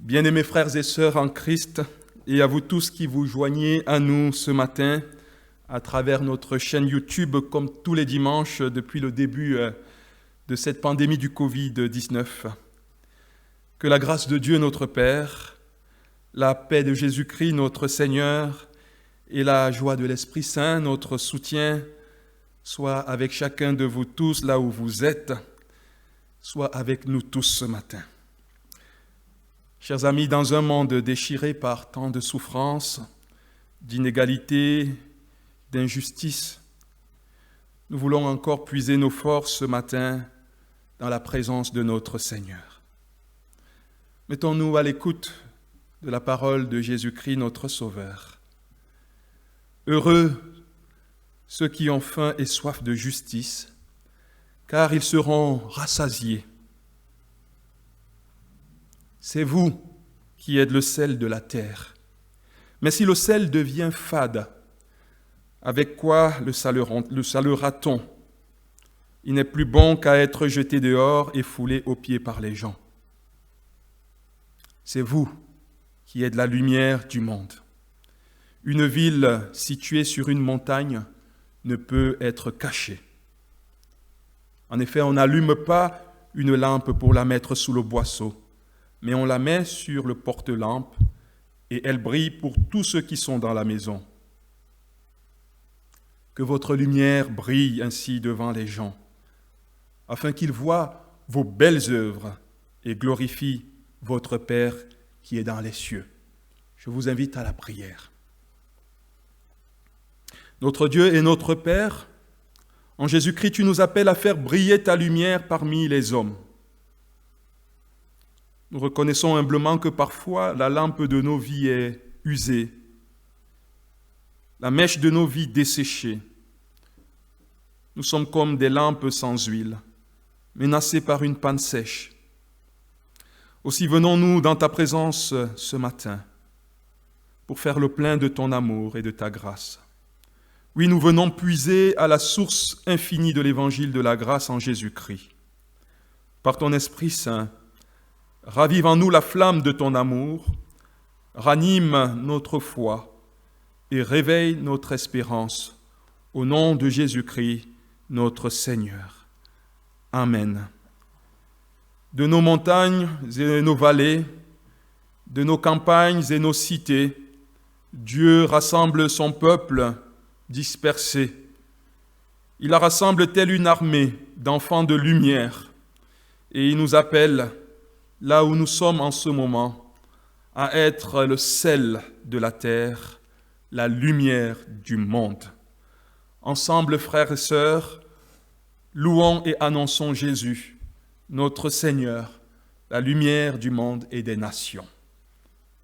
Bien-aimés frères et sœurs en Christ, et à vous tous qui vous joignez à nous ce matin à travers notre chaîne YouTube, comme tous les dimanches depuis le début de cette pandémie du Covid-19. Que la grâce de Dieu notre Père, la paix de Jésus-Christ notre Seigneur et la joie de l'Esprit Saint, notre soutien, soit avec chacun de vous tous là où vous êtes, soit avec nous tous ce matin. Chers amis, dans un monde déchiré par tant de souffrances, d'inégalités, d'injustices, nous voulons encore puiser nos forces ce matin dans la présence de notre Seigneur. Mettons-nous à l'écoute de la parole de Jésus-Christ, notre Sauveur. Heureux ceux qui ont faim et soif de justice, car ils seront rassasiés. C'est vous qui êtes le sel de la terre. Mais si le sel devient fade, avec quoi le salera-t-on? Il n'est plus bon qu'à être jeté dehors et foulé aux pieds par les gens. C'est vous qui êtes la lumière du monde. Une ville située sur une montagne ne peut être cachée. En effet, on n'allume pas une lampe pour la mettre sous le boisseau, mais on la met sur le porte-lampe et elle brille pour tous ceux qui sont dans la maison. Que votre lumière brille ainsi devant les gens, afin qu'ils voient vos belles œuvres et glorifient votre Père qui est dans les cieux. Je vous invite à la prière. Notre Dieu et notre Père, en Jésus-Christ, tu nous appelles à faire briller ta lumière parmi les hommes. Nous reconnaissons humblement que parfois la lampe de nos vies est usée, la mèche de nos vies desséchée. Nous sommes comme des lampes sans huile, menacées par une panne sèche. Aussi venons-nous dans ta présence ce matin pour faire le plein de ton amour et de ta grâce. Oui, nous venons puiser à la source infinie de l'évangile de la grâce en Jésus-Christ. Par ton Esprit Saint, ravive en nous la flamme de ton amour, ranime notre foi et réveille notre espérance. Au nom de Jésus-Christ, notre Seigneur. Amen. De nos montagnes et nos vallées, de nos campagnes et nos cités, Dieu rassemble son peuple dispersé. Il la rassemble telle une armée d'enfants de lumière et il nous appelle, là où nous sommes en ce moment, à être le sel de la terre, la lumière du monde. Ensemble, frères et sœurs, louons et annonçons Jésus, notre Seigneur, la lumière du monde et des nations.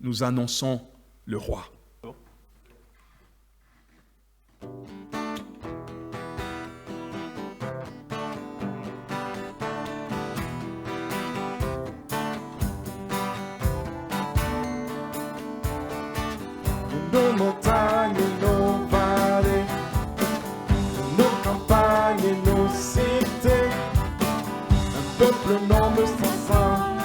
Nous annonçons le Roi. Nos montagnes, nos vallées, nos campagnes et nos cités, un peuple noble s'ensemble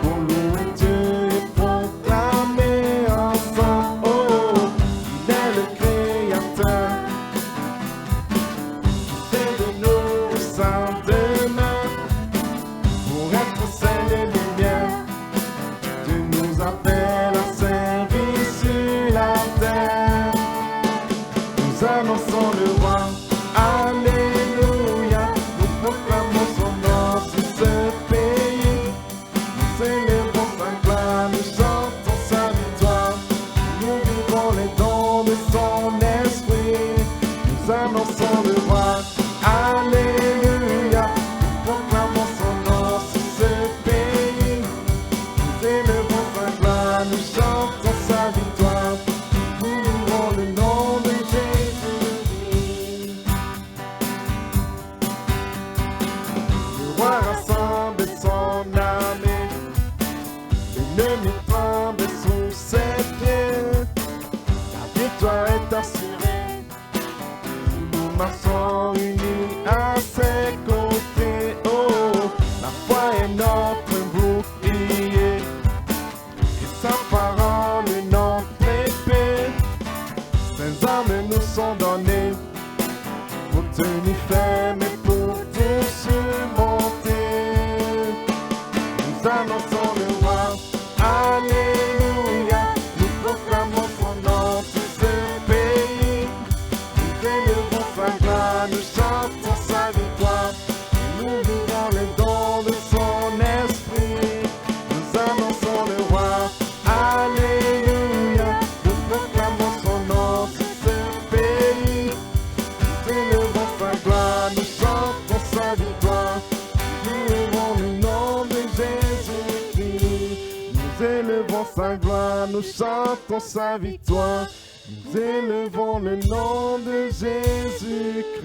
pour louer Dieu et proclamer ensemble. Oh, il est le Créateur qui fait de nous sa demeure pour être celle des lumières. Dieu nous appelle à servir sur la terre. Nous annonçons le roi, alléluia. Nous proclamons son nom sur ce pays. Nous célébrons sa gloire, nous chantons sa victoire. Nous vivons les dons de son esprit. Nous annonçons le roi, alléluia. Nous proclamons son nom sur ce pays. Nous célébrons sa gloire, nous chantons sa victoire. Nous louons le nom de Jésus. Le roi rassemble son armée, l'ennemi tremble sous ses pieds. La victoire est assurée, nous marchons unis à ses côtés. Oh, la foi est notre bouclier. sa gloire, nous chantons sa victoire. Nous élevons le nom de Jésus-Christ.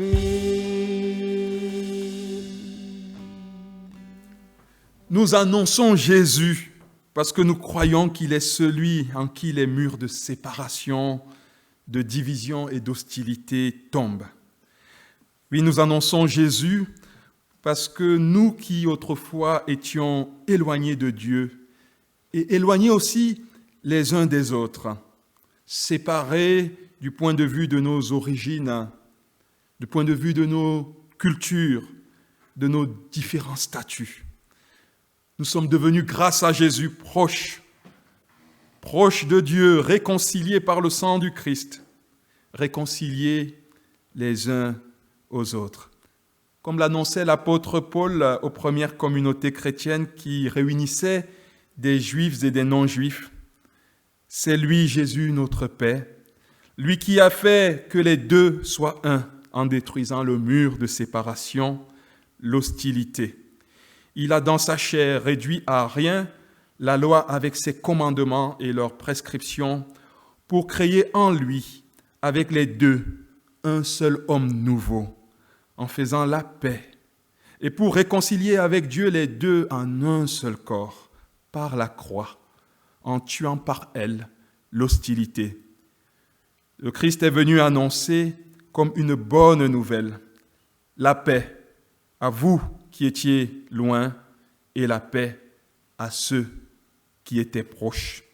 Nous annonçons Jésus parce que nous croyons qu'il est celui en qui les murs de séparation, de division et d'hostilité tombent. Oui, nous annonçons Jésus parce que nous qui autrefois étions éloignés de Dieu et éloignés aussi les uns des autres, séparés du point de vue de nos origines, du point de vue de nos cultures, de nos différents statuts. Nous sommes devenus, grâce à Jésus, proches de Dieu, réconciliés par le sang du Christ, réconciliés les uns aux autres. Comme l'annonçait l'apôtre Paul aux premières communautés chrétiennes qui réunissaient des Juifs et des non-Juifs, c'est lui, Jésus, notre paix, lui qui a fait que les deux soient un en détruisant le mur de séparation, l'hostilité. Il a dans sa chair réduit à rien la loi avec ses commandements et leurs prescriptions pour créer en lui, avec les deux, un seul homme nouveau, en faisant la paix, et pour réconcilier avec Dieu les deux en un seul corps, par la croix, en tuant par elle l'hostilité. Le Christ est venu annoncer comme une bonne nouvelle la paix à vous qui étiez loin et la paix à ceux qui étaient proches.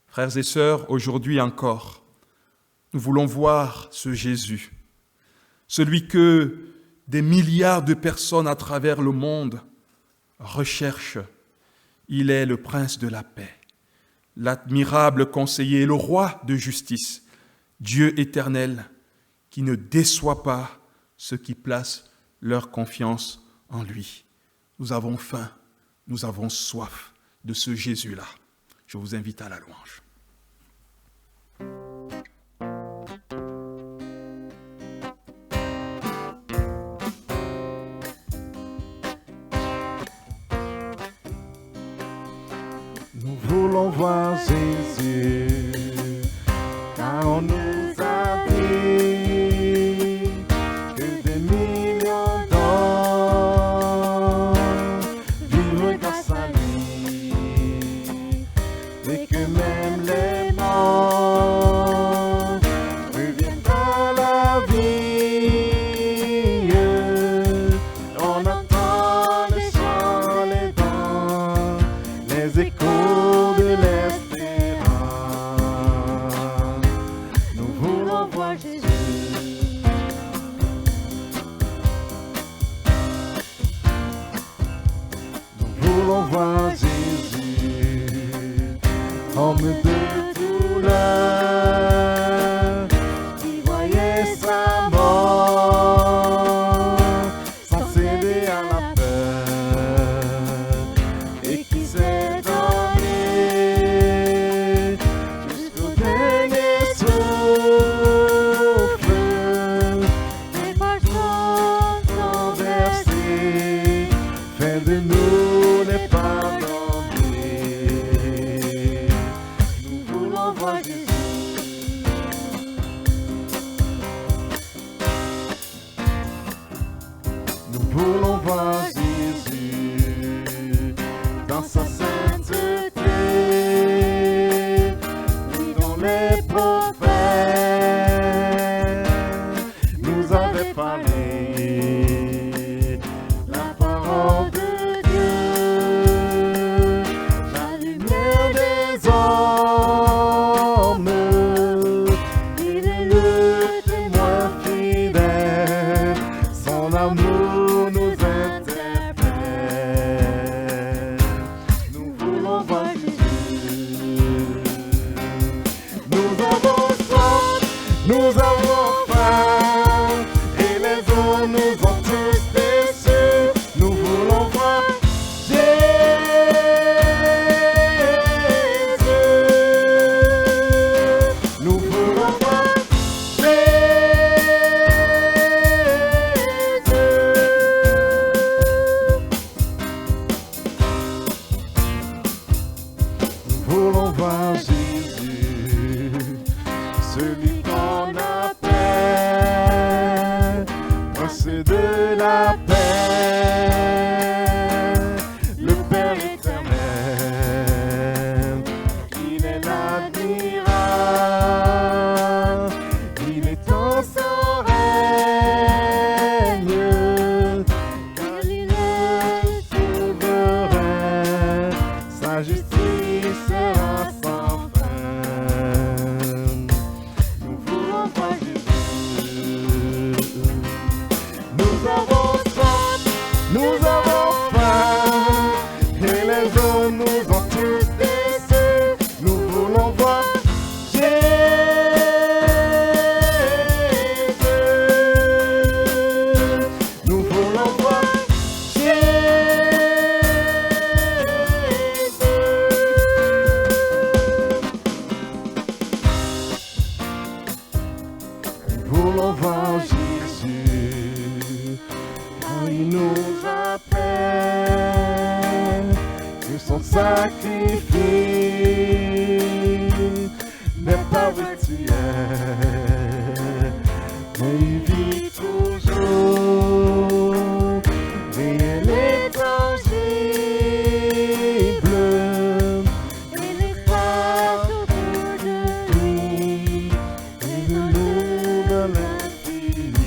Frères et sœurs, aujourd'hui encore, nous voulons voir ce Jésus, celui que des milliards de personnes à travers le monde recherchent. Il est le prince de la paix, l'admirable conseiller et le roi de justice, Dieu éternel qui ne déçoit pas ceux qui placent leur confiance en lui. Nous avons faim, nous avons soif de ce Jésus-là. Je vous invite à la louange. Nous voulons voir Jésus, car on nous a dit que des millions d'hommes vivent grâce à lui, et que même les morts reviennent à la vie. On entend les chants, les dents, les échos de l'espérance. Nous voulons voir Jésus. Nous voulons voir Jésus, homme de douleur, qui voyait sa mort sans céder à la peur, et qui s'est donné jusqu'au dernier souffle. Les marchands sont versés, fait de nous les pardonnés. Nous voulons voir Jésus. Nous voulons voir Jésus dans sa sainteté, lui dont les prophètes nous avaient parlé. La parole de Dieu, la lumière des hommes, il est le témoin fidèle, son amour nous interpelle. appelle, que son sacrifice n'est pas rituel, mais il vit toujours, réel et tangible, et les croix autour de lui, et de nous dans l'infini.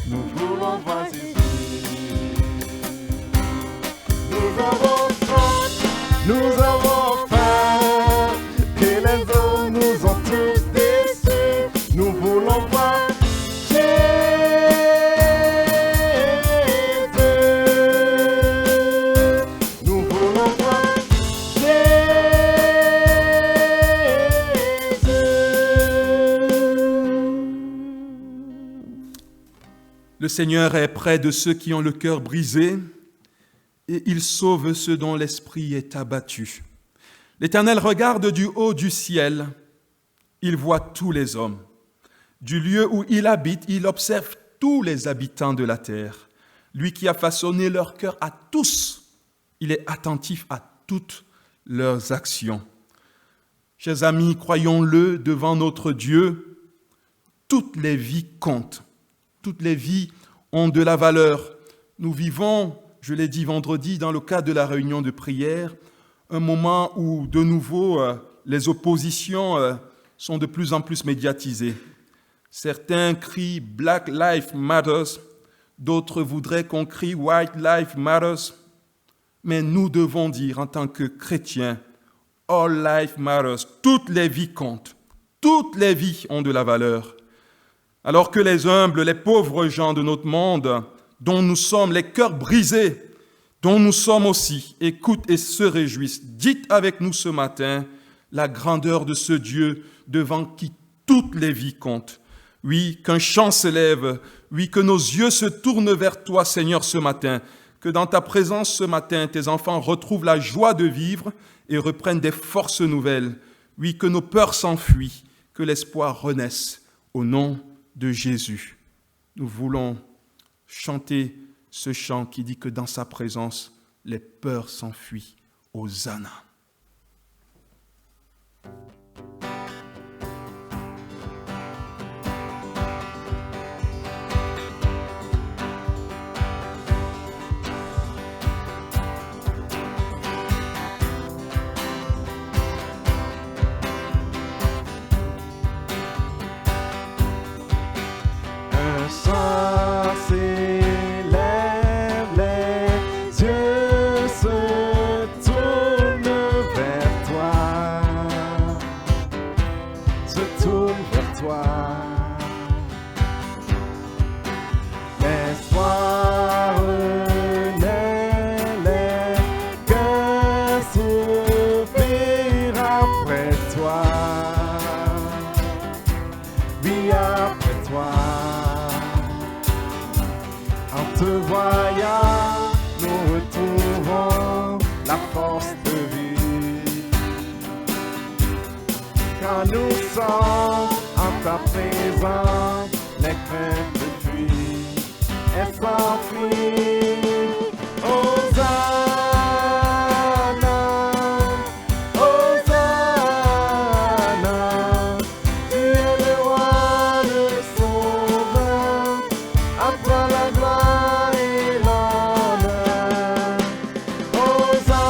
Nous voulons voir Jésus. Nous avons soif, nous avons faim, et les hommes nous ont tous déçus. Nous voulons voir Jésus. Nous voulons voir Jésus. Le Seigneur est près de ceux qui ont le cœur brisé et il sauve ceux dont l'esprit est abattu. L'Éternel regarde du haut du ciel, il voit tous les hommes. Du lieu où il habite, il observe tous les habitants de la terre. Lui qui a façonné leur cœur à tous, il est attentif à toutes leurs actions. Chers amis, croyons-le, devant notre Dieu, toutes les vies comptent. Toutes les vies ont de la valeur. Nous vivons, je l'ai dit vendredi, dans le cadre de la réunion de prière, un moment où, de nouveau, les oppositions sont de plus en plus médiatisées. Certains crient « Black Lives Matter », d'autres voudraient qu'on crie « White Lives Matter », mais nous devons dire en tant que chrétiens « All life matters », toutes les vies comptent, toutes les vies ont de la valeur. Alors que les humbles, les pauvres gens de notre monde, dont nous sommes les cœurs brisés, dont nous sommes aussi, écoutent et se réjouissent, dites avec nous ce matin la grandeur de ce Dieu devant qui toutes les vies comptent. Oui, qu'un chant s'élève, oui, que nos yeux se tournent vers toi, Seigneur, ce matin, que dans ta présence ce matin, tes enfants retrouvent la joie de vivre et reprennent des forces nouvelles. Oui, que nos peurs s'enfuient, que l'espoir renaisse au nom de Jésus. Nous voulons chanter ce chant qui dit que dans sa présence, les peurs s'enfuient. Hosanna. Un chant s'élève, les yeux se tournent vers toi, se tournent vers toi. L'espoir renaît, les cœurs soupirent après toi, oui après toi. En te voyant, nous retrouvons la force de vie. Quand nous sommes en ta présence, les craintes fuient et s'enfuient. Hosanna, Hosanna, tu es le roi, le sauveur, à toi la gloire et l'honneur. Hosanna,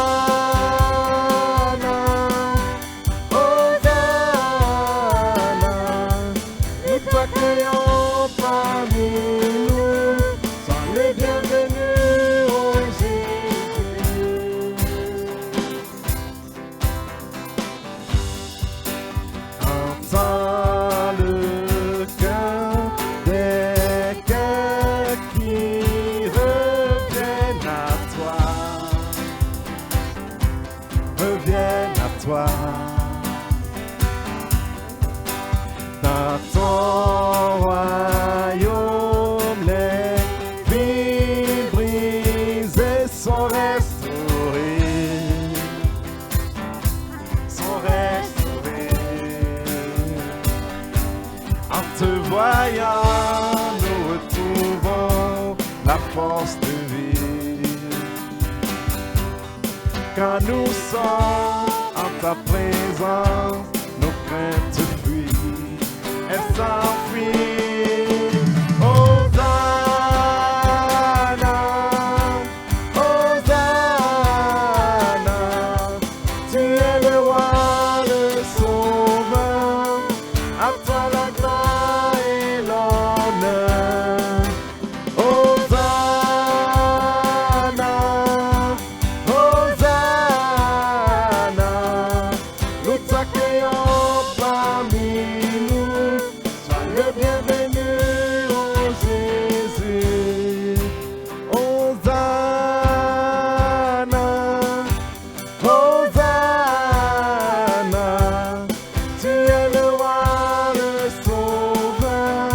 Hosanna, nous t'accueillons parmi nous, sois le bienvenu force de vivre. Quand nous sommes en ta présence, nos craintes fuient, elles s'enfuient. Hosanna, Hosanna, tu es le roi, le sauveur, à toi la gloire et l'honneur. Hosanna, Hosanna, nous t'accueillons parmi nous, sois le bienvenu, oh Jésus. Hosanna, Hosanna, tu es le roi, le sauveur,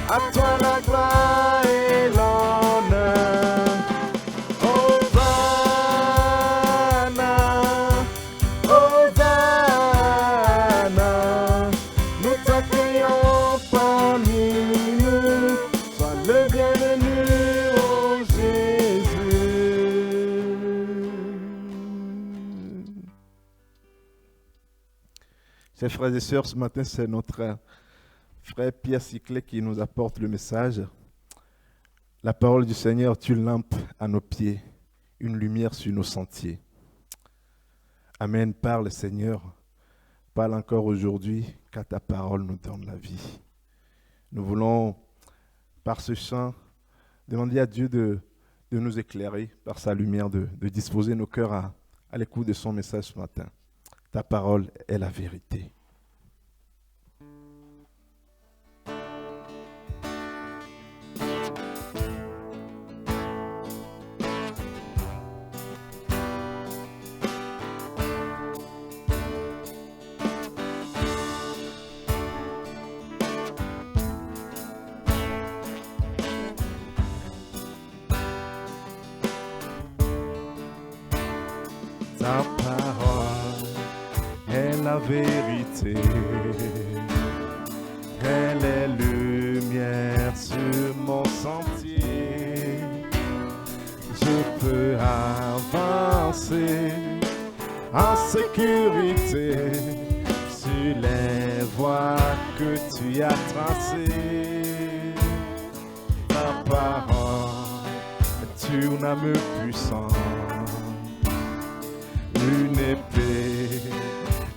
à toi la gloire et l'honneur. Hosanna, Hosanna, nous t'accueillons parmi nous, sois le bienvenu, oh Jésus. Chers frères et sœurs, ce matin, c'est notre frère Pierre Siclet qui nous apporte le message. La parole du Seigneur est une lampe à nos pieds, une lumière sur nos sentiers. Amen. Parle, Seigneur. Parle encore aujourd'hui, car ta parole nous donne la vie. Nous voulons, par ce chant, demander à Dieu de nous éclairer par sa lumière, de disposer nos cœurs à l'écoute de son message ce matin. Ta parole est la vérité. Ta parole est la vérité, elle est lumière sur mon sentier. Je peux avancer en sécurité sur les voies que tu as tracées. Ta parole est une âme puissante, une épée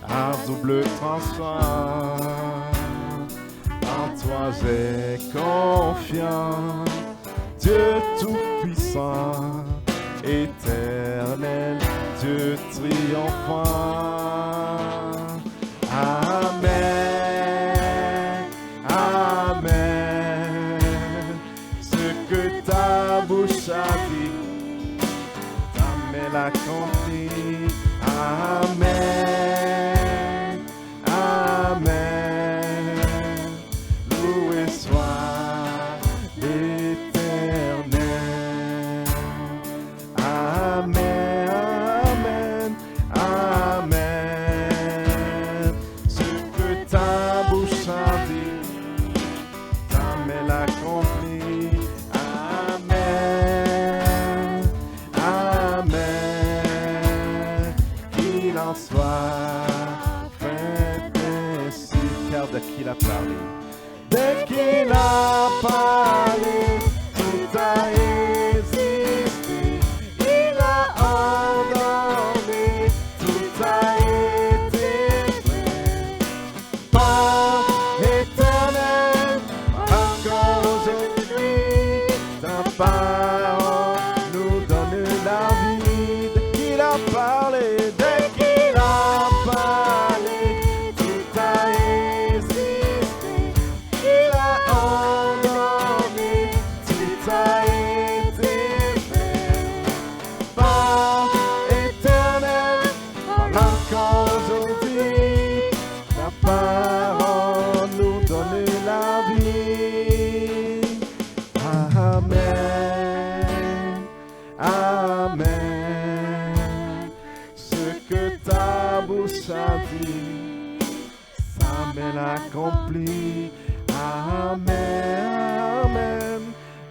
à double tranchant. En toi j'ai confiance, Dieu tout-puissant, éternel, Dieu triomphant. Amen, Amen. Ce que ta bouche a dit, ta main l'accomplit. Amen, Amen. Loué soit l'Éternel. Amen, Amen, Amen. Ce que ta bouche a dit, ta main l'accomplit. Amen, Amen. Qu'il en soit fait ainsi, car dès qu'il a parlé, dès qu'il a parlé, tout a existé. Il a ordonné, tout a été fait. Par éternel, encore aujourd'hui, ta parole nous donne la vie. Dès qu'il a parlé, dès qu'il a parlé, tout a existé. Il a ordonné, tout a été fait. Par éternel, encore aujourd'hui, ta parole nous donne la vie. Amen, Amen. Ce que ta bouche a dit, sa main l'accomplit. Amen, Amen,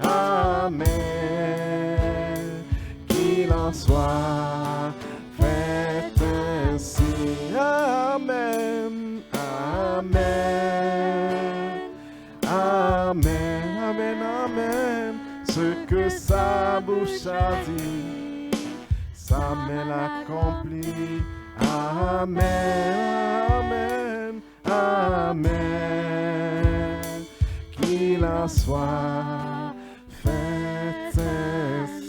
Amen. en soit fait ainsi. Amen, amen, amen, amen, amen. Ce que sa bouche a dit, sa main l'accomplit. Amen, amen, amen. Qu'il en soit fait ainsi.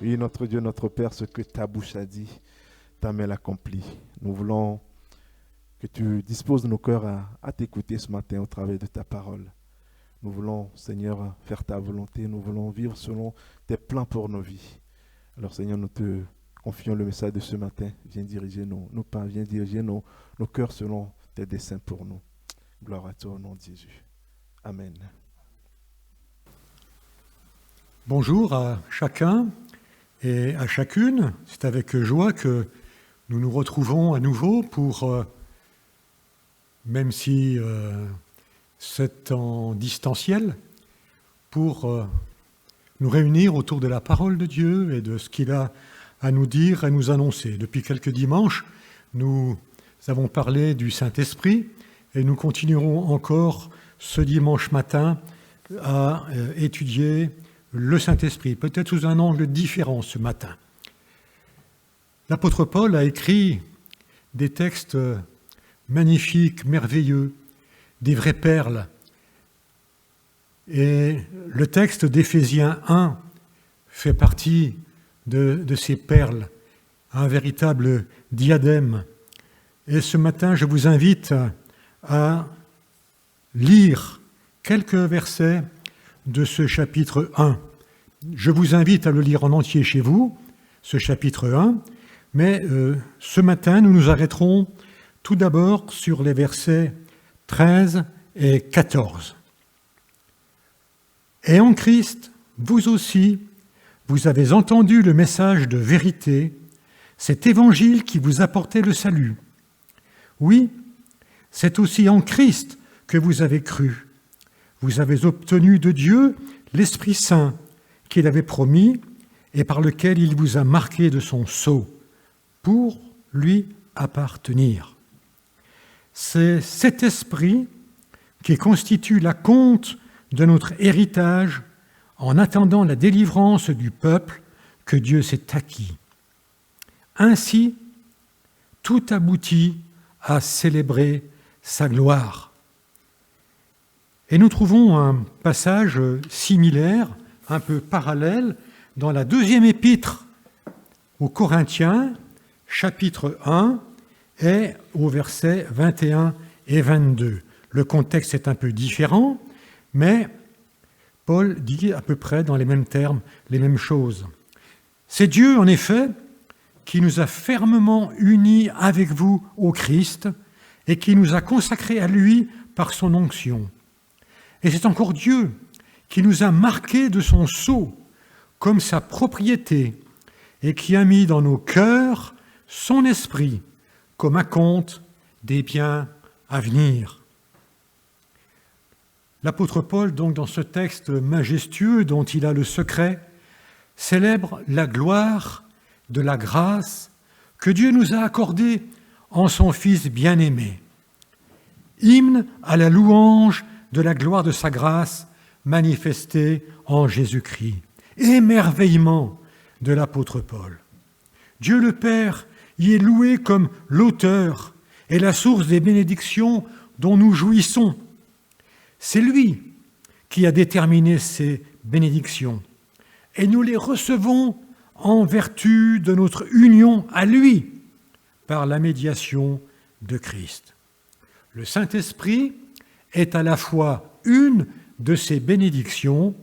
Oui, notre Dieu, notre Père, ce que ta bouche a dit, ta main l'accomplit. Nous voulons que tu disposes nos cœurs à t'écouter ce matin au travers de ta parole. Nous voulons, Seigneur, faire ta volonté. Nous voulons vivre selon tes plans pour nos vies. Alors, Seigneur, nous te confions le message de ce matin. Viens diriger nos pas, viens diriger nos cœurs selon tes desseins pour nous. Gloire à toi au nom de Jésus. Amen. Bonjour à chacun et à chacune. C'est avec joie que nous nous retrouvons à nouveau pour, même si c'est en distanciel, pour nous réunir autour de la parole de Dieu et de ce qu'il a à nous dire et nous annoncer. Depuis quelques dimanches, nous avons parlé du Saint-Esprit et nous continuerons encore ce dimanche matin à étudier le Saint-Esprit, peut-être sous un angle différent ce matin. L'apôtre Paul a écrit des textes magnifiques, merveilleux, des vraies perles. Et le texte d'Éphésiens 1 fait partie de ces perles, un véritable diadème. Et ce matin, je vous invite à lire quelques versets de ce chapitre 1. Je vous invite à le lire en entier chez vous, ce chapitre 1, mais ce matin, nous nous arrêterons tout d'abord sur les versets 13 et 14. Et en Christ, vous aussi, vous avez entendu le message de vérité, cet évangile qui vous apportait le salut. Oui, c'est aussi en Christ que vous avez cru. Vous avez obtenu de Dieu l'Esprit Saint qu'il avait promis et par lequel il vous a marqué de son sceau pour lui appartenir. C'est cet esprit qui constitue l'acompte de notre héritage en attendant la délivrance du peuple que Dieu s'est acquis. Ainsi, tout aboutit à célébrer sa gloire. Et nous trouvons un passage similaire, un peu parallèle, dans la deuxième épître aux Corinthiens, chapitre 1, et au verset 21 et 22. Le contexte est un peu différent, mais Paul dit à peu près dans les mêmes termes, les mêmes choses. C'est Dieu, en effet, qui nous a fermement unis avec vous au Christ et qui nous a consacrés à lui par son onction. Et c'est encore Dieu qui nous a marqués de son sceau comme sa propriété et qui a mis dans nos cœurs son esprit comme acompte des biens à venir. L'apôtre Paul, donc, dans ce texte majestueux dont il a le secret, célèbre la gloire de la grâce que Dieu nous a accordée en son Fils bien-aimé. Hymne à la louange de la gloire de sa grâce manifestée en Jésus-Christ. Émerveillement de l'apôtre Paul. Dieu le Père y est loué comme l'auteur et la source des bénédictions dont nous jouissons. C'est lui qui a déterminé ces bénédictions et nous les recevons en vertu de notre union à lui par la médiation de Christ. Le Saint-Esprit est à la fois une de ces bénédictions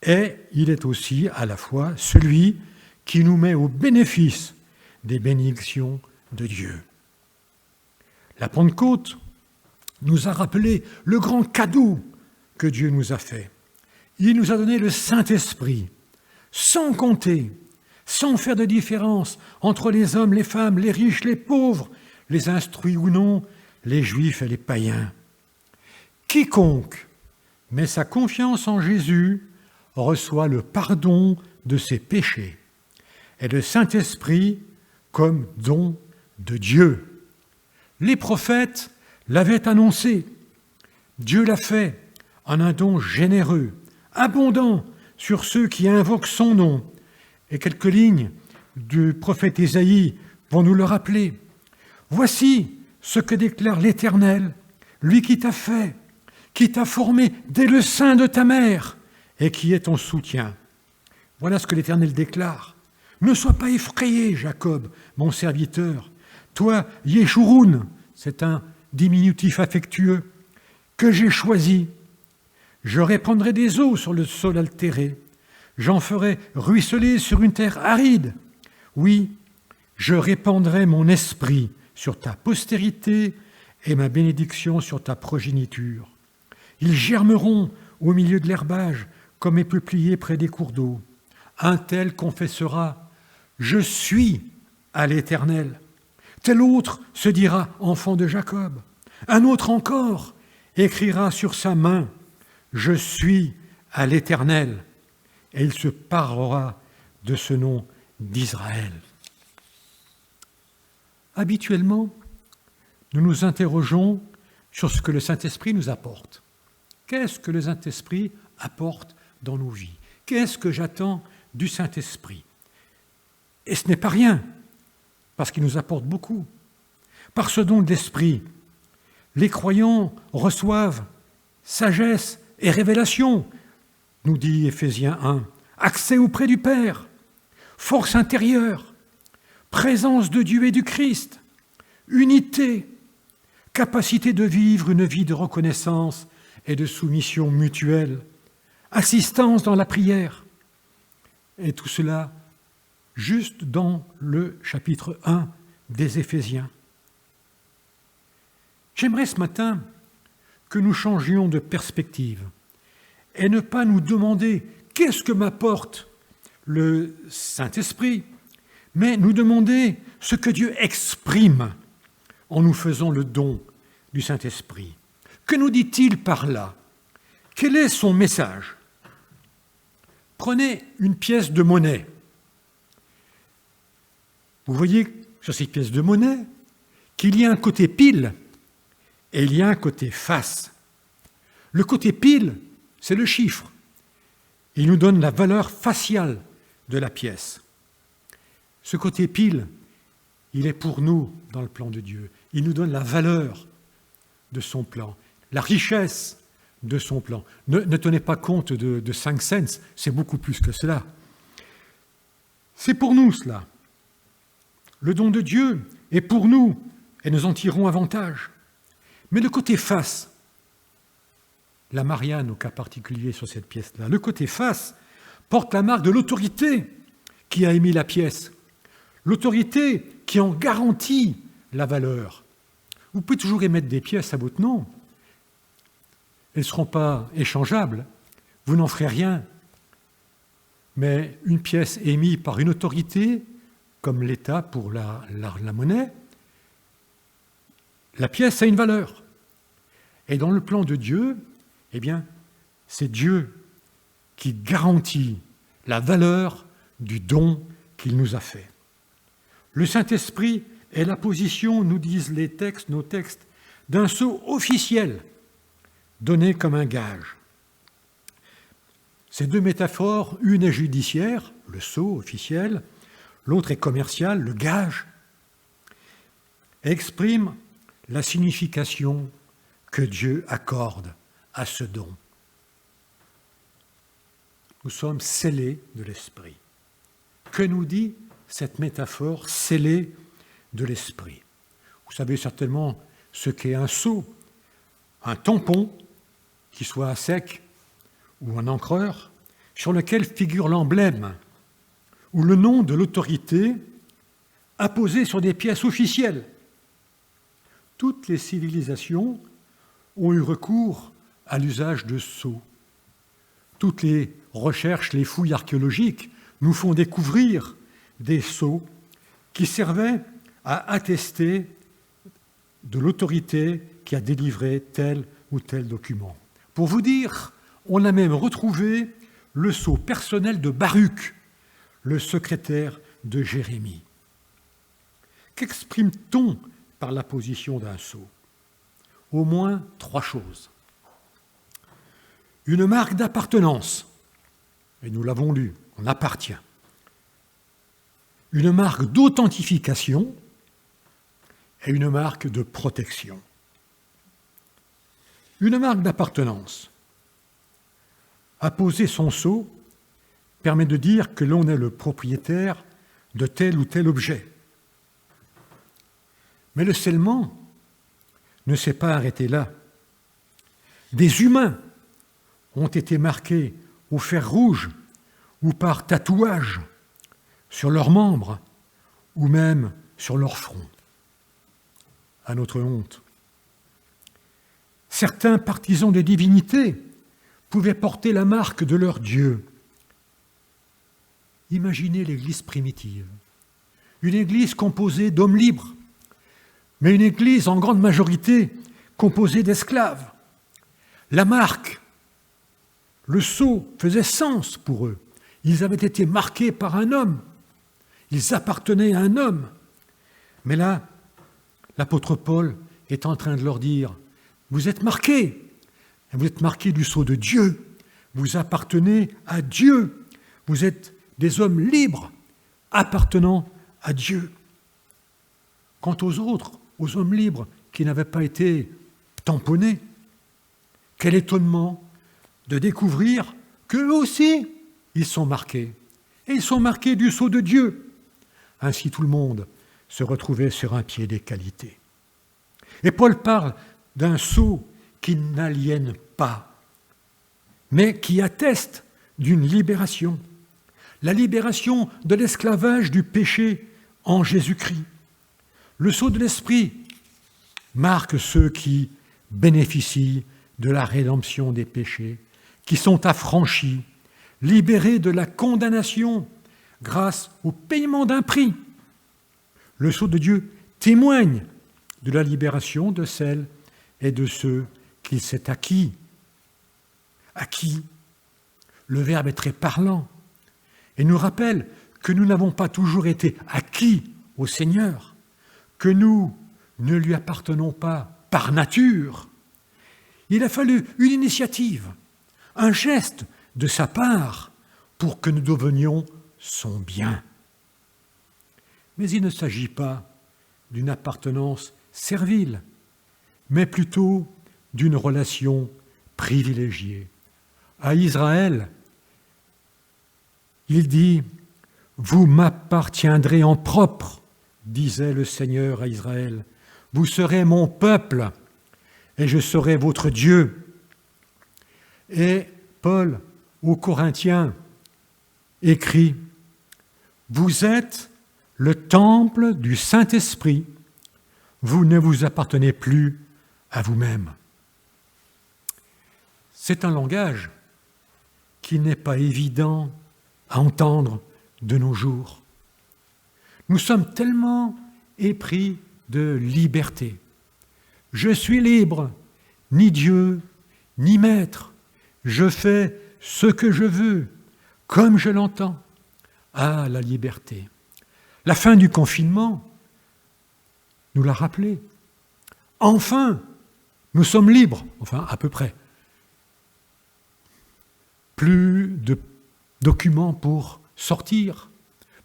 et il est aussi à la fois celui qui nous met au bénéfice des bénédictions de Dieu. La Pentecôte nous a rappelé le grand cadeau que Dieu nous a fait. Il nous a donné le Saint-Esprit, sans compter, sans faire de différence entre les hommes, les femmes, les riches, les pauvres, les instruits ou non, les juifs et les païens. Quiconque met sa confiance en Jésus reçoit le pardon de ses péchés et le Saint-Esprit comme don de Dieu. Les prophètes l'avaient annoncé. Dieu l'a fait en un don généreux, abondant sur ceux qui invoquent son nom. Et quelques lignes du prophète Ésaïe vont nous le rappeler. « Voici ce que déclare l'Éternel, lui qui t'a fait, qui t'a formé dès le sein de ta mère et qui est ton soutien. » Voilà ce que l'Éternel déclare. « Ne sois pas effrayé, Jacob, mon serviteur. Toi, Yeshurun, c'est un diminutif affectueux, que j'ai choisi. Je répandrai des eaux sur le sol altéré. J'en ferai ruisseler sur une terre aride. Oui, je répandrai mon esprit sur ta postérité et ma bénédiction sur ta progéniture. Ils germeront au milieu de l'herbage comme les peupliers près des cours d'eau. Un tel confessera « Je suis à l'Éternel ». Tel autre se dira « Enfant de Jacob ». Un autre encore écrira sur sa main « Je suis à l'Éternel ». Et il se parlera de ce nom d'Israël. Habituellement, nous nous interrogeons sur ce que le Saint-Esprit nous apporte. Qu'est-ce que le Saint-Esprit apporte dans nos vies? Qu'est-ce que j'attends du Saint-Esprit? Et ce n'est pas rien, parce qu'il nous apporte beaucoup. Par ce don de l'Esprit, les croyants reçoivent sagesse et révélation, nous dit Éphésiens 1, accès auprès du Père, force intérieure, présence de Dieu et du Christ, unité, capacité de vivre une vie de reconnaissance et de soumission mutuelle, assistance dans la prière. Et tout cela juste dans le chapitre 1 des Éphésiens. J'aimerais ce matin que nous changions de perspective et ne pas nous demander qu'est-ce que m'apporte le Saint-Esprit, mais nous demander ce que Dieu exprime en nous faisant le don du Saint-Esprit. Que nous dit-il par là? Quel est son message? Prenez une pièce de monnaie. Vous voyez sur cette pièce de monnaie qu'il y a un côté pile et il y a un côté face. Le côté pile, c'est le chiffre. Il nous donne la valeur faciale de la pièce. Ce côté pile, il est pour nous dans le plan de Dieu. Il nous donne la valeur de son plan, la richesse de son plan. Ne tenez pas compte de 5 cents, c'est beaucoup plus que cela. C'est pour nous cela. Le don de Dieu est pour nous et nous en tirons avantage. Mais le côté face, la Marianne au cas particulier sur cette pièce-là, le côté face porte la marque de l'autorité qui a émis la pièce, l'autorité qui en garantit la valeur. Vous pouvez toujours émettre des pièces à votre nom. Elles ne seront pas échangeables, vous n'en ferez rien. Mais une pièce émise par une autorité, comme l'État pour la monnaie, la pièce a une valeur. Et dans le plan de Dieu, eh bien, c'est Dieu qui garantit la valeur du don qu'il nous a fait. Le Saint-Esprit est la position, nous disent les textes, nos textes, d'un sceau officiel donné comme un gage. Ces deux métaphores, une est judiciaire, le sceau officiel, l'autre est commercial, le gage, exprime la signification que Dieu accorde à ce don. Nous sommes scellés de l'Esprit. Que nous dit cette métaphore scellée de l'Esprit? Vous savez certainement ce qu'est un sceau, un tampon qui soit à sec ou un encreur sur lequel figure l'emblème ou le nom de l'autorité apposé sur des pièces officielles. Toutes les civilisations ont eu recours à l'usage de sceaux. Toutes les recherches, les fouilles archéologiques nous font découvrir des sceaux qui servaient à attester de l'autorité qui a délivré tel ou tel document. Pour vous dire, on a même retrouvé le sceau personnel de Baruch, le secrétaire de Jérémie. Qu'exprime-t-on par la position d'un sceau? Au moins 3 choses. Une marque d'appartenance, et nous l'avons lu, on appartient. Une marque d'authentification et une marque de protection. Une marque d'appartenance. Apposer son sceau permet de dire que l'on est le propriétaire de tel ou tel objet. Mais le scellement ne s'est pas arrêté là. Des humains ont été marqués au fer rouge ou par tatouage sur leurs membres ou même sur leur front. À notre honte. Certains partisans des divinités pouvaient porter la marque de leur Dieu. Imaginez l'Église primitive, une Église composée d'hommes libres, mais une Église en grande majorité composée d'esclaves. La marque, le sceau faisait sens pour eux. Ils avaient été marqués par un homme. Ils appartenaient à un homme. Mais là, l'apôtre Paul est en train de leur dire, vous êtes marqués du sceau de Dieu, vous appartenez à Dieu, vous êtes des hommes libres appartenant à Dieu. Quant aux autres, aux hommes libres qui n'avaient pas été tamponnés, quel étonnement de découvrir qu'eux aussi, ils sont marqués. Et ils sont marqués du sceau de Dieu. Ainsi tout le monde se retrouvait sur un pied d'égalité. Et Paul parle d'un sceau qui n'aliène pas, mais qui atteste d'une libération. La libération de l'esclavage du péché en Jésus-Christ. Le sceau de l'Esprit marque ceux qui bénéficient de la rédemption des péchés, qui sont affranchis, libérés de la condamnation grâce au paiement d'un prix. Le sceau de Dieu témoigne de la libération de celles et de ceux qu'il s'est acquis. Acquis. Le verbe est très parlant et nous rappelle que nous n'avons pas toujours été acquis au Seigneur, que nous ne lui appartenons pas par nature. Il a fallu une initiative, un geste de sa part pour que nous devenions son bien. Mais il ne s'agit pas d'une appartenance servile, mais plutôt d'une relation privilégiée. À Israël, il dit « Vous m'appartiendrez en propre », disait le Seigneur à Israël. « Vous serez mon peuple et je serai votre Dieu. » Et Paul, aux Corinthiens, écrit « Vous êtes le temple du Saint-Esprit, vous ne vous appartenez plus à vous-même. » C'est un langage qui n'est pas évident à entendre de nos jours. Nous sommes tellement épris de liberté. Je suis libre, ni Dieu, ni maître. Je fais ce que je veux, comme je l'entends. Ah, la liberté. La fin du confinement nous l'a rappelé. Enfin, nous sommes libres, enfin à peu près. Plus de documents pour sortir,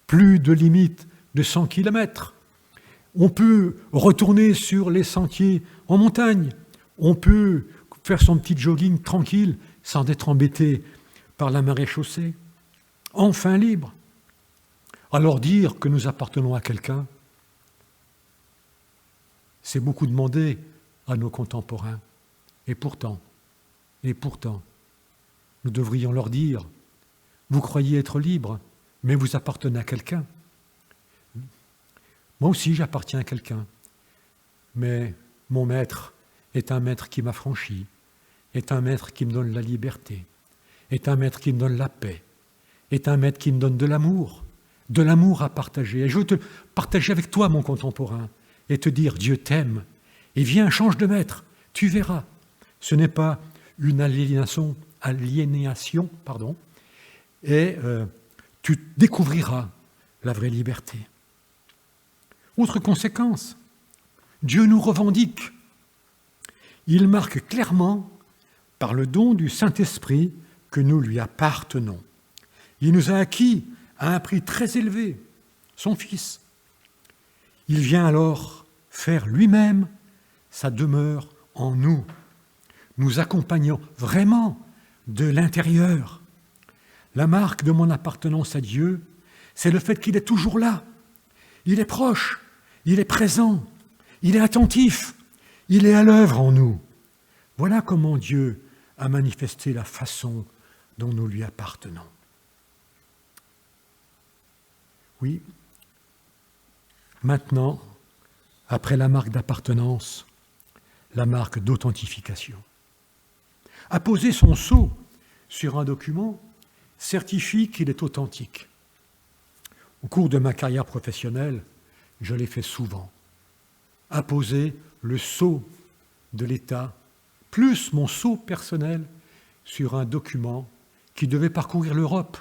plus de limites de 100 km. On peut retourner sur les sentiers en montagne. On peut faire son petit jogging tranquille sans être embêté par la maréchaussée. Enfin libre. Alors dire que nous appartenons à quelqu'un, c'est beaucoup demander à nos contemporains. Et pourtant, nous devrions leur dire, vous croyez être libre, mais vous appartenez à quelqu'un. Moi aussi, j'appartiens à quelqu'un. Mais mon maître est un maître qui m'a franchi, est un maître qui me donne la liberté, est un maître qui me donne la paix, est un maître qui me donne de l'amour à partager. Et je veux te partager avec toi, mon contemporain, et te dire, Dieu t'aime, et viens, change de maître, tu verras. Ce n'est pas une aliénation, et tu découvriras la vraie liberté. Autre conséquence, Dieu nous revendique. Il marque clairement, par le don du Saint-Esprit, que nous lui appartenons. Il nous a acquis à un prix très élevé, son Fils. Il vient alors faire lui-même sa demeure en nous, nous accompagnant vraiment de l'intérieur. La marque de mon appartenance à Dieu, c'est le fait qu'il est toujours là. Il est proche, il est présent, il est attentif, il est à l'œuvre en nous. Voilà comment Dieu a manifesté la façon dont nous lui appartenons. Oui, maintenant, après la marque d'appartenance, la marque d'authentification. Apposer son sceau sur un document certifie qu'il est authentique. Au cours de ma carrière professionnelle, je l'ai fait souvent. Apposer le sceau de l'État, plus mon sceau personnel, sur un document qui devait parcourir l'Europe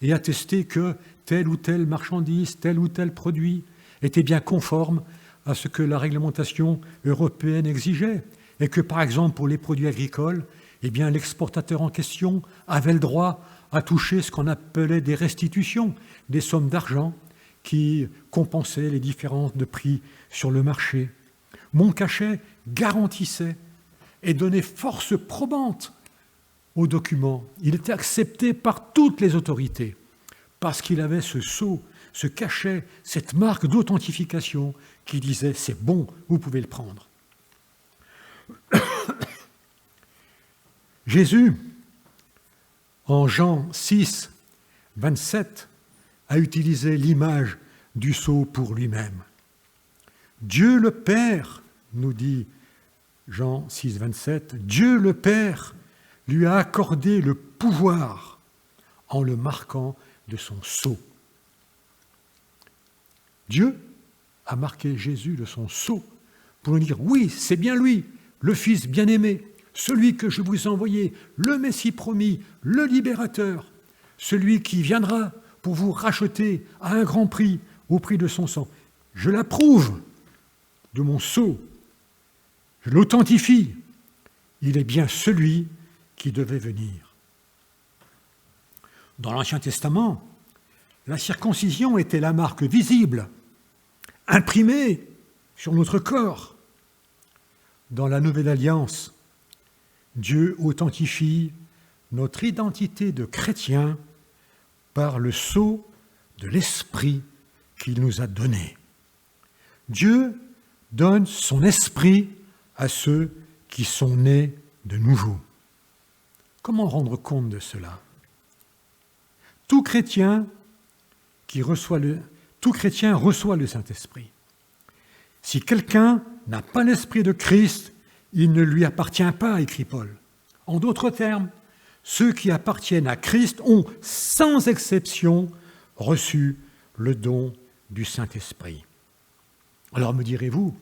et attester que telle ou telle marchandise, tel ou tel produit était bien conforme à ce que la réglementation européenne exigeait, et que, par exemple, pour les produits agricoles, eh bien, l'exportateur en question avait le droit à toucher ce qu'on appelait des restitutions, des sommes d'argent qui compensaient les différences de prix sur le marché. Mon cachet garantissait et donnait force probante au document. Il était accepté par toutes les autorités parce qu'il avait ce sceau, ce cachet, cette marque d'authentification qui disait « c'est bon, vous pouvez le prendre ». Jésus, en Jean 6, 27, a utilisé l'image du sceau pour lui-même. Dieu le Père, nous dit Jean 6, 27, Dieu le Père lui a accordé le pouvoir en le marquant de son sceau. Dieu a marqué Jésus de son sceau pour nous dire « oui, c'est bien lui, le Fils bien-aimé, celui que je vous ai envoyé, le Messie promis, le libérateur, celui qui viendra pour vous racheter à un grand prix, au prix de son sang. Je l'approuve de mon sceau, je l'authentifie, il est bien celui qui devait venir. » Dans l'Ancien Testament, la circoncision était la marque visible, imprimée sur notre corps. Dans la Nouvelle Alliance, Dieu authentifie notre identité de chrétien par le sceau de l'Esprit qu'il nous a donné. Dieu donne son Esprit à ceux qui sont nés de nouveau. Comment rendre compte de cela ? Tout chrétien reçoit le Saint-Esprit. Si quelqu'un n'a pas l'Esprit de Christ, il ne lui appartient pas, écrit Paul. En d'autres termes, ceux qui appartiennent à Christ ont, sans exception, reçu le don du Saint-Esprit. Alors me direz-vous,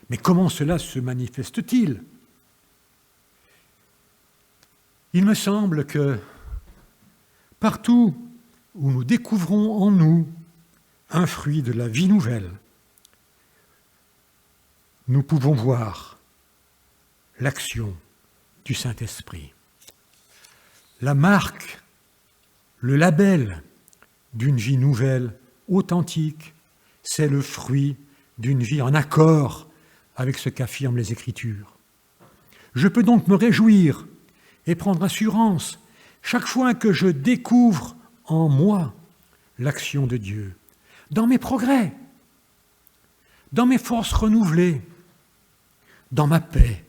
mais comment cela se manifeste-t-il ? Il me semble que partout où nous découvrons en nous un fruit de la vie nouvelle, nous pouvons voir l'action du Saint-Esprit. La marque, le label d'une vie nouvelle, authentique, c'est le fruit d'une vie en accord avec ce qu'affirment les Écritures. Je peux donc me réjouir et prendre assurance chaque fois que je découvre en moi l'action de Dieu, dans mes progrès, dans mes forces renouvelées, dans ma paix,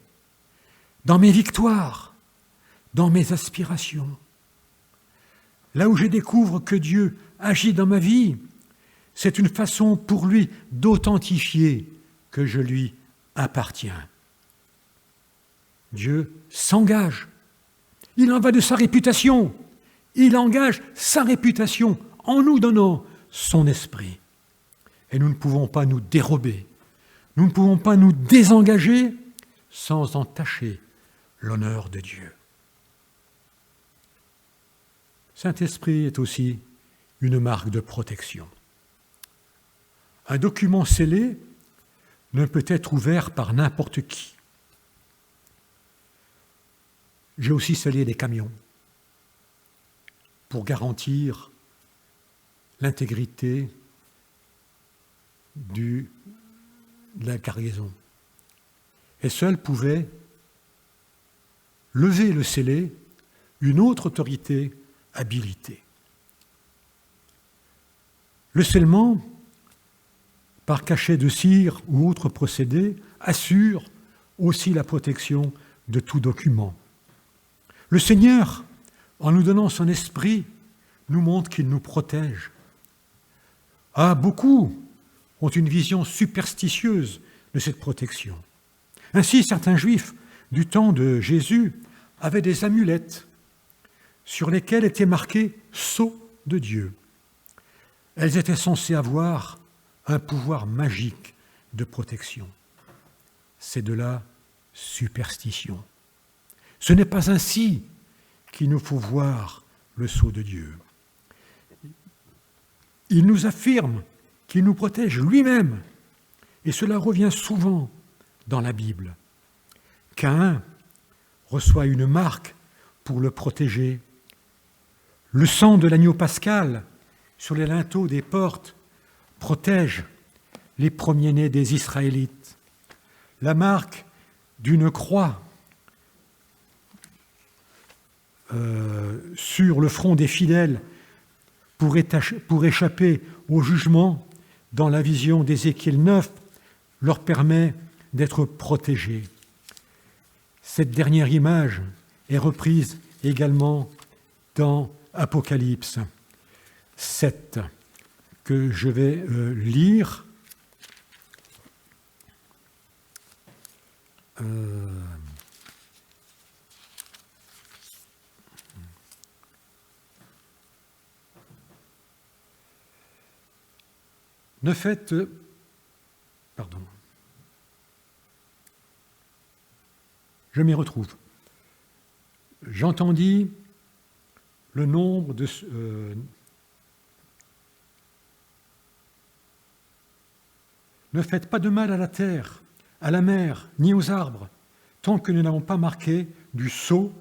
dans mes victoires, dans mes aspirations. Là où je découvre que Dieu agit dans ma vie, c'est une façon pour lui d'authentifier que je lui appartiens. Dieu s'engage. Il en va de sa réputation. Il engage sa réputation en nous donnant son esprit. Et nous ne pouvons pas nous dérober. Nous ne pouvons pas nous désengager sans entacher l'honneur de Dieu. Saint-Esprit est aussi une marque de protection. Un document scellé ne peut être ouvert par n'importe qui. J'ai aussi scellé des camions pour garantir l'intégrité de la cargaison. Et seul pouvait lever le scellé une autre autorité habilitée. Le scellement, par cachet de cire ou autre procédé, assure aussi la protection de tout document. Le Seigneur, en nous donnant son esprit, nous montre qu'il nous protège. Beaucoup ont une vision superstitieuse de cette protection. Ainsi, certains Juifs du temps de Jésus avaient des amulettes sur lesquelles était marqué « Sceau de Dieu ». Elles étaient censées avoir un pouvoir magique de protection. C'est de la superstition. Ce n'est pas ainsi qu'il nous faut voir le sceau de Dieu. Il nous affirme qu'il nous protège lui-même, et cela revient souvent dans la Bible. Caïn reçoit une marque pour le protéger. Le sang de l'agneau pascal sur les linteaux des portes protège les premiers-nés des Israélites. La marque d'une croix sur le front des fidèles pour échapper au jugement dans la vision d'Ézéchiel 9 leur permet d'être protégés. Cette dernière image est reprise également dans Apocalypse 7, que je vais lire. Ne faites... Pardon. Je m'y retrouve. J'entendis le nombre de... Ne faites pas de mal à la terre, à la mer, ni aux arbres, tant que nous n'avons pas marqué du sceau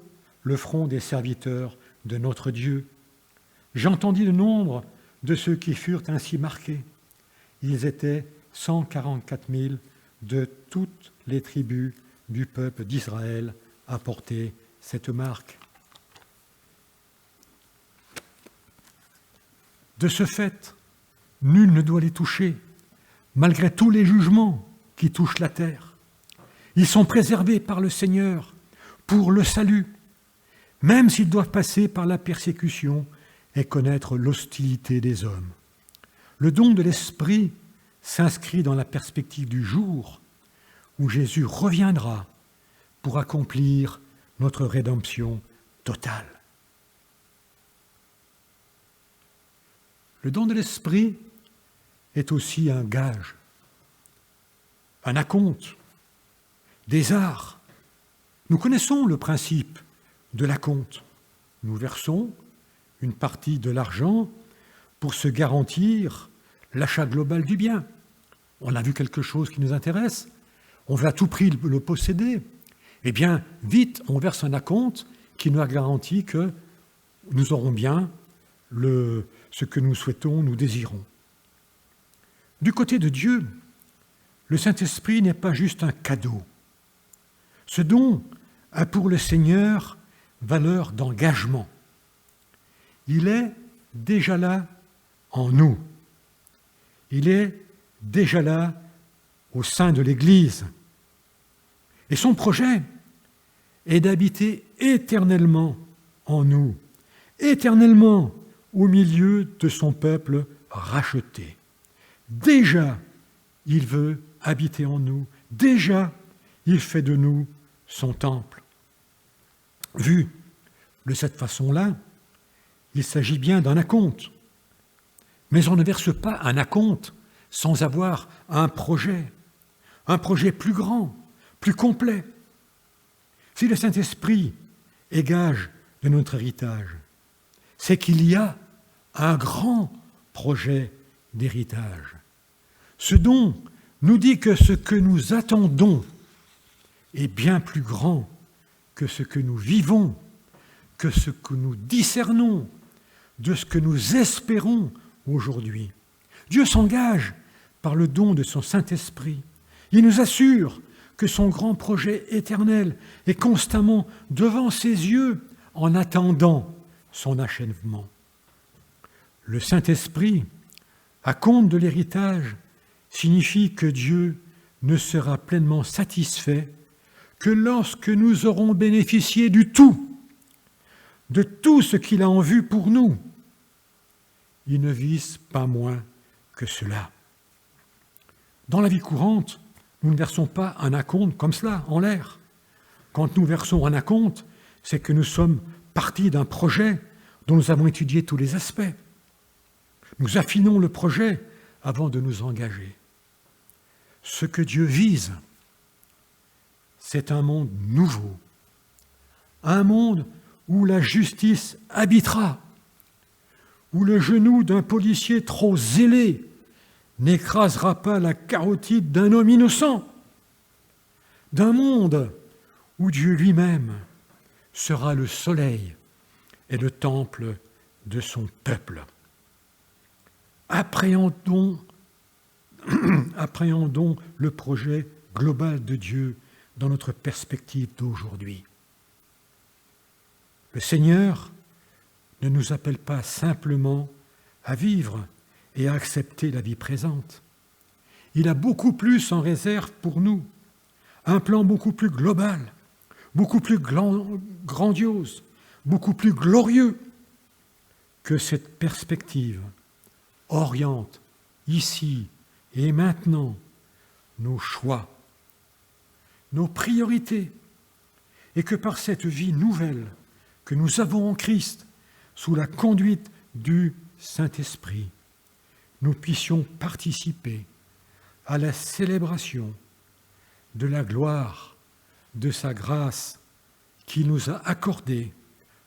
le front des serviteurs de notre Dieu. J'entendis le nombre de ceux qui furent ainsi marqués. Ils étaient 144 000 de toutes les tribus du peuple d'Israël à porter cette marque. De ce fait, nul ne doit les toucher, malgré tous les jugements qui touchent la terre. Ils sont préservés par le Seigneur pour le salut, même s'ils doivent passer par la persécution et connaître l'hostilité des hommes. Le don de l'Esprit s'inscrit dans la perspective du jour où Jésus reviendra pour accomplir notre rédemption totale. Le don de l'Esprit est aussi un gage, un acompte, des arts. Nous connaissons le principe de l'acompte. Nous versons une partie de l'argent pour se garantir l'achat global du bien. On a vu quelque chose qui nous intéresse, on veut à tout prix le posséder. Eh bien, vite, on verse un acompte qui nous garantit que nous aurons bien ce que nous souhaitons, nous désirons. Du côté de Dieu, le Saint-Esprit n'est pas juste un cadeau. Ce don a pour le Seigneur valeur d'engagement. Il est déjà là en nous. Il est déjà là au sein de l'Église. Et son projet est d'habiter éternellement en nous, éternellement au milieu de son peuple racheté. Déjà, il veut habiter en nous. Déjà, il fait de nous son temple. Vu de cette façon-là, il s'agit bien d'un acompte. Mais on ne verse pas un acompte sans avoir un projet plus grand, plus complet. Si le Saint-Esprit est gage de notre héritage, c'est qu'il y a un grand projet d'héritage. Ce don nous dit que ce que nous attendons est bien plus grand que ce que nous vivons, que ce que nous discernons, de ce que nous espérons aujourd'hui. Dieu s'engage par le don de son Saint-Esprit. Il nous assure que son grand projet éternel est constamment devant ses yeux en attendant son achèvement. Le Saint-Esprit, à compte de l'héritage, signifie que Dieu ne sera pleinement satisfait que lorsque nous aurons bénéficié du tout, de tout ce qu'il a en vue pour nous. Il ne vise pas moins que cela. Dans la vie courante, nous ne versons pas un acompte comme cela, en l'air. Quand nous versons un acompte, c'est que nous sommes partis d'un projet dont nous avons étudié tous les aspects. Nous affinons le projet avant de nous engager. Ce que Dieu vise, c'est un monde nouveau, un monde où la justice habitera, où le genou d'un policier trop zélé n'écrasera pas la carotide d'un homme innocent, d'un monde où Dieu lui-même sera le soleil et le temple de son peuple. Appréhendons le projet global de Dieu dans notre perspective d'aujourd'hui. Le Seigneur ne nous appelle pas simplement à vivre et à accepter la vie présente. Il a beaucoup plus en réserve pour nous, un plan beaucoup plus global, beaucoup plus grandiose, beaucoup plus glorieux que cette perspective oriente ici et maintenant nos choix, nos priorités, et que par cette vie nouvelle que nous avons en Christ, sous la conduite du Saint-Esprit, nous puissions participer à la célébration de la gloire de sa grâce qu'il nous a accordée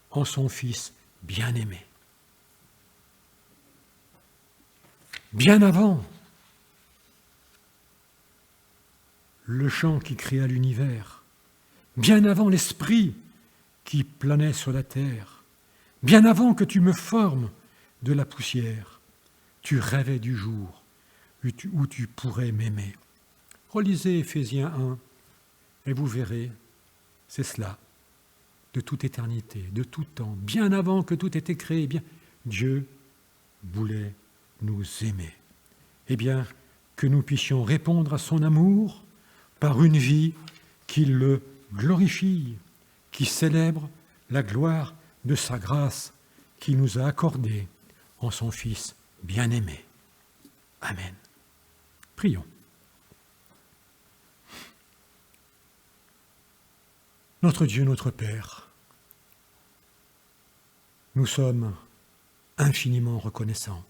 en son Fils bien-aimé. Bien avant le chant qui créa l'univers, bien avant l'esprit qui planait sur la terre, bien avant que tu me formes de la poussière, tu rêvais du jour où tu pourrais m'aimer. Relisez Éphésiens 1 et vous verrez, c'est cela, de toute éternité, de tout temps, bien avant que tout ait été créé, bien, Dieu voulait nous aimer. Eh bien, que nous puissions répondre à son amour par une vie qui le glorifie, qui célèbre la gloire de sa grâce qu'il nous a accordée en son Fils bien-aimé. Amen. Prions. Notre Dieu, notre Père, nous sommes infiniment reconnaissants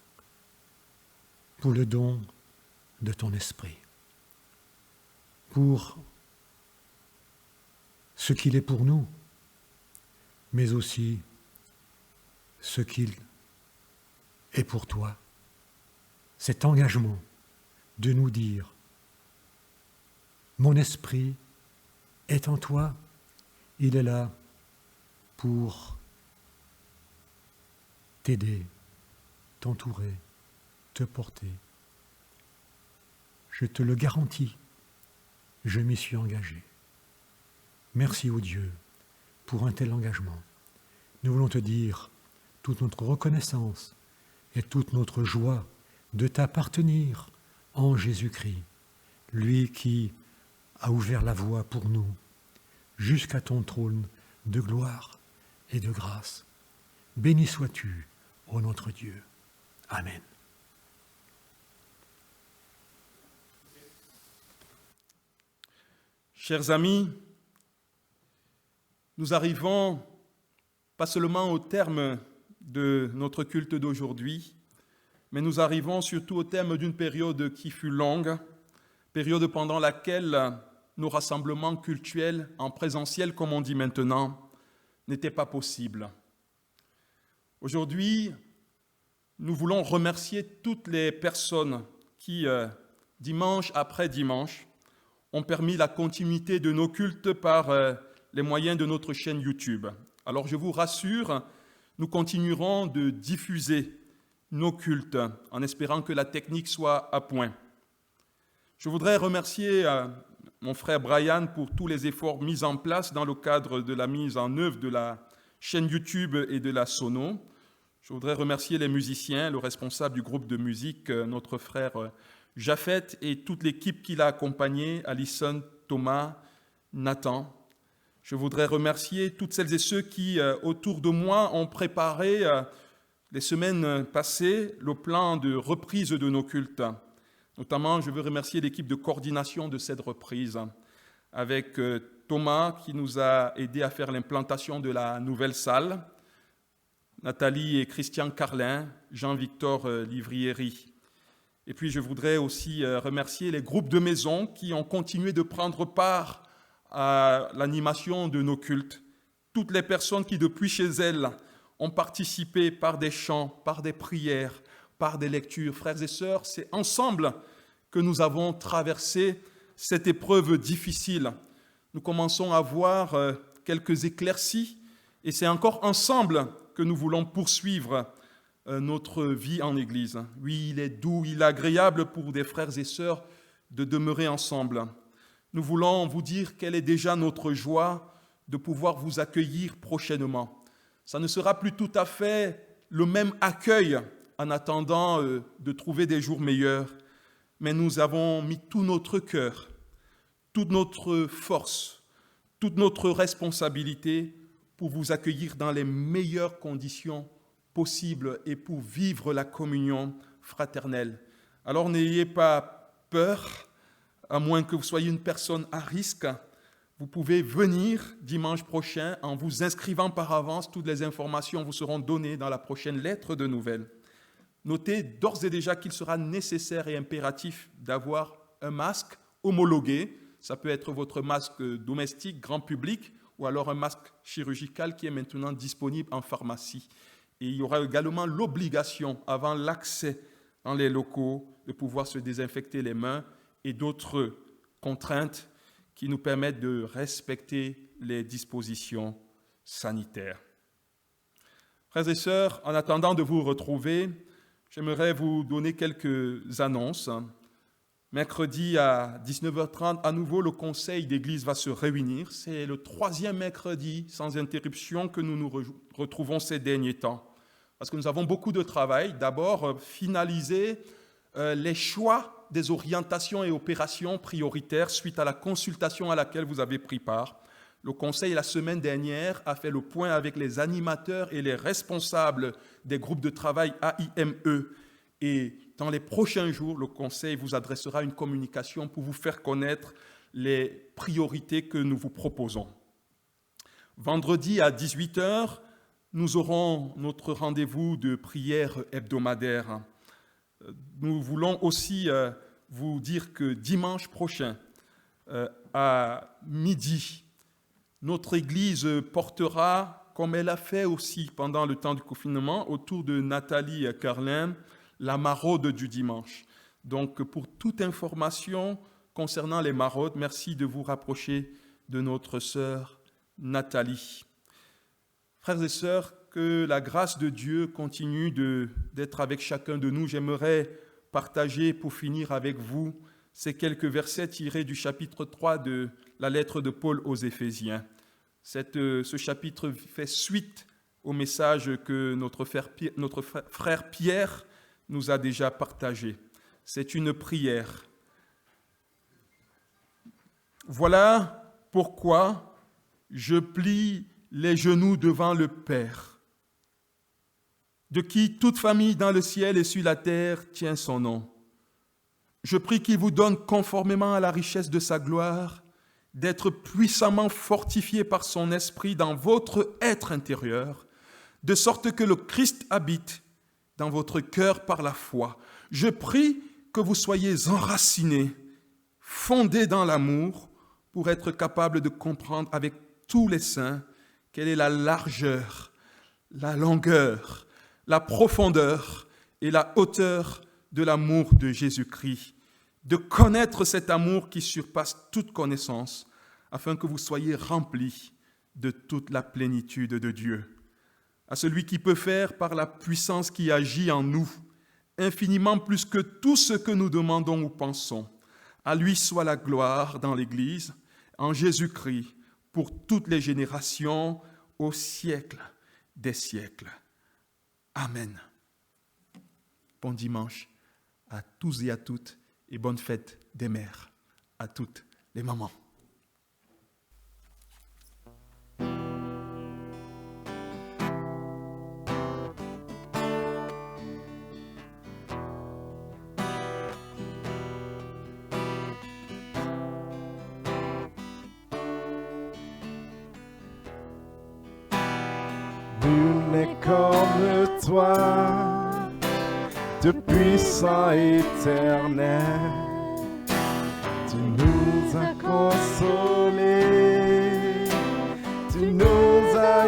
pour le don de ton Esprit, pour ce qu'il est pour nous, mais aussi ce qu'il est pour toi. Cet engagement de nous dire « Mon esprit est en toi, il est là pour t'aider, t'entourer, te porter. Je te le garantis, je m'y suis engagé. Merci ô Dieu pour un tel engagement. Nous voulons te dire toute notre reconnaissance et toute notre joie de t'appartenir en Jésus-Christ, lui qui a ouvert la voie pour nous jusqu'à ton trône de gloire et de grâce. Béni sois-tu, ô notre Dieu. Amen. Chers amis, nous arrivons pas seulement au terme de notre culte d'aujourd'hui, mais nous arrivons surtout au terme d'une période qui fut longue, période pendant laquelle nos rassemblements cultuels en présentiel, comme on dit maintenant, n'étaient pas possibles. Aujourd'hui, nous voulons remercier toutes les personnes qui, dimanche après dimanche, ont permis la continuité de nos cultes par les moyens de notre chaîne YouTube. Alors je vous rassure, nous continuerons de diffuser nos cultes en espérant que la technique soit à point. Je voudrais remercier mon frère Brian pour tous les efforts mis en place dans le cadre de la mise en œuvre de la chaîne YouTube et de la Sono. Je voudrais remercier les musiciens, le responsable du groupe de musique, notre frère Japhet, et toute l'équipe qui l'a accompagné, Alison, Thomas, Nathan. Je voudrais remercier toutes celles et ceux qui, autour de moi, ont préparé les semaines passées le plan de reprise de nos cultes. Notamment, je veux remercier l'équipe de coordination de cette reprise, avec Thomas qui nous a aidé à faire l'implantation de la nouvelle salle, Nathalie et Christian Carlin, Jean-Victor Livrieri. Et puis je voudrais aussi remercier les groupes de maison qui ont continué de prendre part à l'animation de nos cultes. Toutes les personnes qui, depuis chez elles, ont participé par des chants, par des prières, par des lectures. Frères et sœurs, c'est ensemble que nous avons traversé cette épreuve difficile. Nous commençons à voir quelques éclaircies et c'est encore ensemble que nous voulons poursuivre notre vie en Église. Oui, il est doux, il est agréable pour des frères et sœurs de demeurer ensemble. Nous voulons vous dire quelle est déjà notre joie de pouvoir vous accueillir prochainement. Ça ne sera plus tout à fait le même accueil en attendant de trouver des jours meilleurs, mais nous avons mis tout notre cœur, toute notre force, toute notre responsabilité pour vous accueillir dans les meilleures conditions possibles et pour vivre la communion fraternelle. Alors n'ayez pas peur, à moins que vous soyez une personne à risque. Vous pouvez venir dimanche prochain en vous inscrivant par avance. Toutes les informations vous seront données dans la prochaine lettre de nouvelles. Notez d'ores et déjà qu'il sera nécessaire et impératif d'avoir un masque homologué. Ça peut être votre masque domestique, grand public, ou alors un masque chirurgical qui est maintenant disponible en pharmacie. Et il y aura également l'obligation, avant l'accès dans les locaux, de pouvoir se désinfecter les mains et d'autres contraintes qui nous permettent de respecter les dispositions sanitaires. Frères et sœurs, en attendant de vous retrouver, j'aimerais vous donner quelques annonces. Mercredi à 19h30, à nouveau, le conseil d'église va se réunir. C'est le 3e mercredi sans interruption que nous nous retrouvons ces derniers temps. Parce que nous avons beaucoup de travail. D'abord, finaliser les choix des orientations et opérations prioritaires suite à la consultation à laquelle vous avez pris part. Le conseil, la semaine dernière, a fait le point avec les animateurs et les responsables des groupes de travail AIME. Et dans les prochains jours, le conseil vous adressera une communication pour vous faire connaître les priorités que nous vous proposons. Vendredi à 18h, nous aurons notre rendez-vous de prière hebdomadaire. Nous voulons aussi vous dire que dimanche prochain, à midi, notre Église portera, comme elle a fait aussi pendant le temps du confinement, autour de Nathalie Carlin, la maraude du dimanche. Donc, pour toute information concernant les maraudes, merci de vous rapprocher de notre sœur Nathalie. Frères et sœurs, que la grâce de Dieu continue d'être avec chacun de nous. J'aimerais partager, pour finir avec vous, ces quelques versets tirés du chapitre 3 de la lettre de Paul aux Éphésiens. Ce chapitre fait suite au message que notre frère Pierre nous a déjà partagé. C'est une prière. Voilà pourquoi je plie les genoux devant le Père, de qui toute famille dans le ciel et sur la terre tient son nom. Je prie qu'il vous donne, conformément à la richesse de sa gloire, d'être puissamment fortifié par son esprit dans votre être intérieur, de sorte que le Christ habite dans votre cœur par la foi. Je prie que vous soyez enracinés, fondés dans l'amour, pour être capables de comprendre avec tous les saints quelle est la largeur, la longueur, la profondeur et la hauteur de l'amour de Jésus-Christ, de connaître cet amour qui surpasse toute connaissance, afin que vous soyez remplis de toute la plénitude de Dieu. À celui qui peut faire par la puissance qui agit en nous, infiniment plus que tout ce que nous demandons ou pensons. À lui soit la gloire dans l'Église, en Jésus-Christ, pour toutes les générations, au siècle des siècles. Amen. Bon dimanche à tous et à toutes, et bonne fête des mères à toutes les mamans. Nul n'est comme toi, de puissant éternel. Tu nous as consolés, tu nous as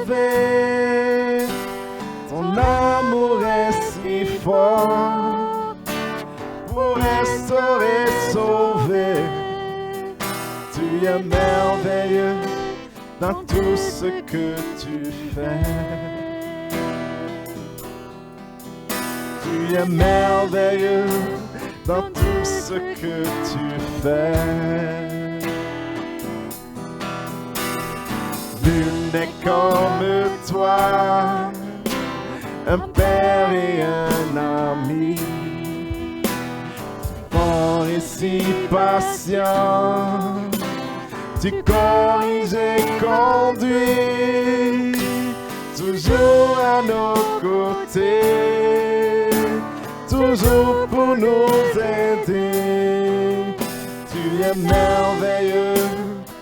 élevés. Ton amour est si fort pour restaurer, sauver. Tu es merveilleux dans tout ce que tu fais. Tu es merveilleux dans tout ce que tu fais. Nul n'est comme toi, un père et un ami. Fort et si patient, tu corriges et conduis, toujours à nos côtés, toujours pour nous aider. Tu es merveilleux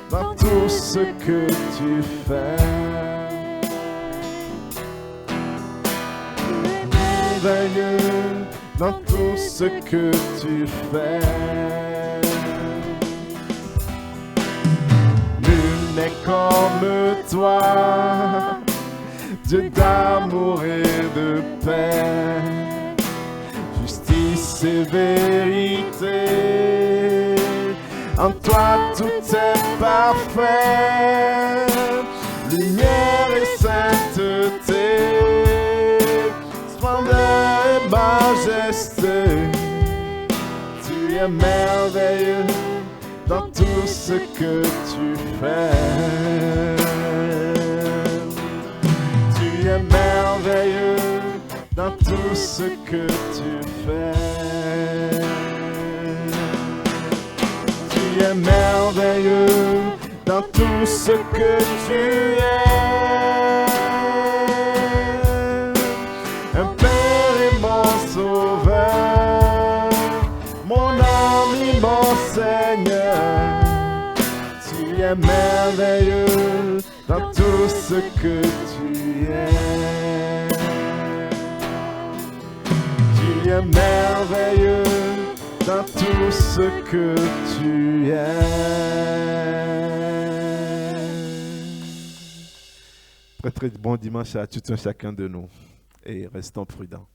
dans tout ce que tu fais. Tu es merveilleux dans tout ce que tu fais. N'est comme toi, Dieu d'amour et de paix, justice et vérité, en toi tout est parfait, lumière et sainteté, splendeur et majesté, tu es merveilleux dans tout ce que tu fais. Tu es merveilleux dans tout ce que tu fais. Tu es merveilleux dans tout ce que tu es. Un Père et mon Sauveur, mon ami, mon Seigneur. Tu es merveilleux dans tout ce que tu es. Tu es merveilleux dans tout ce que tu es. Très très bon dimanche à tout un chacun de nous et restons prudents.